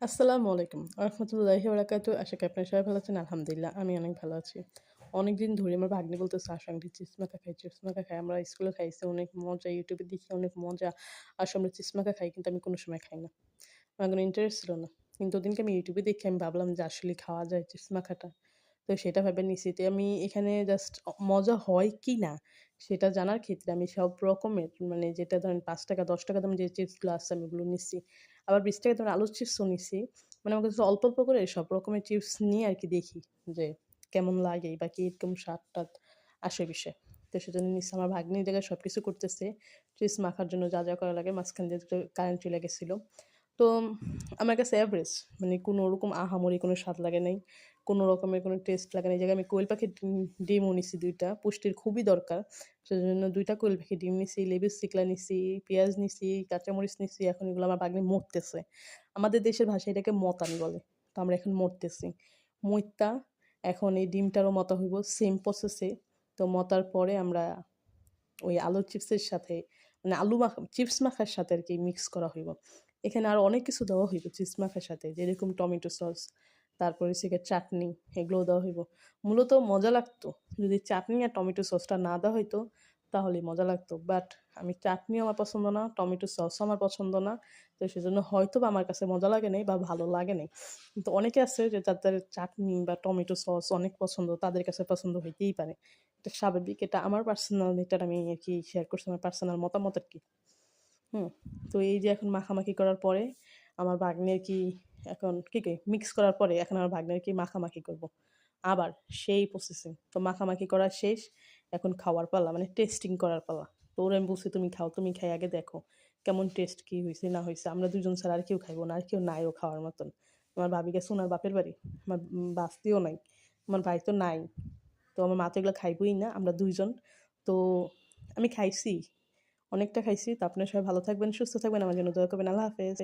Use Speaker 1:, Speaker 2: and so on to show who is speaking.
Speaker 1: আসসালামু আলাইকুম রহমতুল্লাহি বারাকাতুহু। আশা করি আপনারা সবাই ভালো আছেন। আলহামদুলিল্লাহ আমি অনেক ভালো আছি। অনেকদিন ধরে আমার ভাগ্নে বলতেছে, "আসো আন্টি চিপস মাখা খাই, চিপস মাখা খাই।" আমরা স্কুলে খাইছি অনেক মজা, ইউটিউবে দেখি অনেক মজা। আসো আমরা চিপস মাখা খাই, কিন্তু আমি কোনো সময় খাই না। আমার কোনো ইন্টারেস্ট ছিল না। কিন্তু ওদিনকে আমি ইউটিউবে দেখে আমি ভাবলাম যে আসলেই খাওয়া যায় চিপস মাখাটা। তো সেটা ভেবে নিছি। তো আমি এখানে জাস্ট মজা হয় কি না সেটা জানার ক্ষেত্রে আমি সব রকমের মানে যেটা ধরেন ৳৫ ৳১০ দামের যে চিপসগুলো আছে আমি ওগুলো নিছি। আবার ৳২০ দামের আলুর চিপসও নিছি। মানে আমার কাছে অল্প, অল্প করে সব রকমের চিপস নিয়ে আরকি দেখি যে কেমন লাগে বা কিরকম স্বাদ-টাদ আসে বিষয়। তো সেজন্য নিছি। আমার ভাগ্নি এই জায়গায় সবকিছু করতেছে। চিপস মাখার জন্য যা, যা করা লাগে মাঝখান দিয়ে তো কারেন্ট চইলা গেছিল। তো আমার কাছে এভারেজ মানে কোনো ওরকম আহামরি কোনো স্বাদ লাগে নাই। কোনো রকমের কোনো টেস্ট লাগে নাই। এই জায়গায় আমি কোয়েল পাখির ডিমও নিছি ২ টা। পুষ্টির খুবই দরকার। সেজন্য ২ টা কোয়েল পাখির ডিম নিছি, লেবুর চিকলা নিছি, পেঁয়াজ নিছি, কাঁচামরিচ নিছি। এখন এগুলো আমার ভাগ্নে মথতেছে। আমাদের দেশের ভাষায় এটাকে মতানি বলে। তো আমরা এখন মথতেছি। মইত্যা এখন এই ডিমটারও মতা হইব সেম প্রসেসে। তো মতার পরে আমরা ওই আলুর চিপসের সাথে মানে আলু মাখা চিপস মাখার সাথে আরকি মিক্স করা হইব। এখানে আরো অনেক কিছু দেওয়া হইব চিপস মাখার সাথে। যেরকম টমেটো সস, তারপরে হচ্ছে গিয়ে চাটনি এগুলোও দেওয়া হইব। মূলত মজা লাগতো যদি চাটনি আর টমেটো সসটা না দেওয়া হইতো তাহলেই মজা লাগতো। বাট আমি চাটনিও আমার পছন্দ না, টমেটো সসও আমার পছন্দ না। তো সেজন্য হয়তোবা আমার কাছে মজা লাগে নাই বা ভালো লাগে নাই। কিন্তু অনেকে আছে যে যাদের চাটনি বা টমেটো সস অনেক পছন্দ, তাদের কাছে পছন্দ হইতেই পারে। এটা স্বাভাবিক। এটা আমার পার্সোনাল এটার আমি আরকি শেয়ার করছি আমার পার্সোনাল মতামত আরকি। হুম? তো এই যে এখন মাখামাখি করার পরে আমার ভাগ্নে আরকি এখন কি মিক্স করার পরে এখন আমার ভাগ্নে আরকি মাখামাখি করব। আবার সেই প্রসেসিং। তো মাখামাখি করা শেষ। এখন খাওয়ার পালা মানে টেস্টিং করার পালা। তো ওরে আমি বলছি, "তুমি খাও, তুমি খাইয়া আগে দেখো। কেমন টেস্ট কি হইছে না হইছে। আমরা ২ জন ছাড়া আর কেউ খাইব না। আর কেউ নাইও খাওয়ার মতন।" আমার ভাবি গেছে উনার বাপের বাড়ি। আমার বাস্তিও নাই। আমার ভাই তো নাই। তো আমার মা তো এগুলো খাইবই না। আমরা ২ জন। তো আমি খাইছি। অনেকটা খাইছি। তো আপনারা সবাই ভালো থাকবেন, সুস্থ থাকবেন। আমার জন্য দোয়া করবেন। আল্লাহ হাফেজ।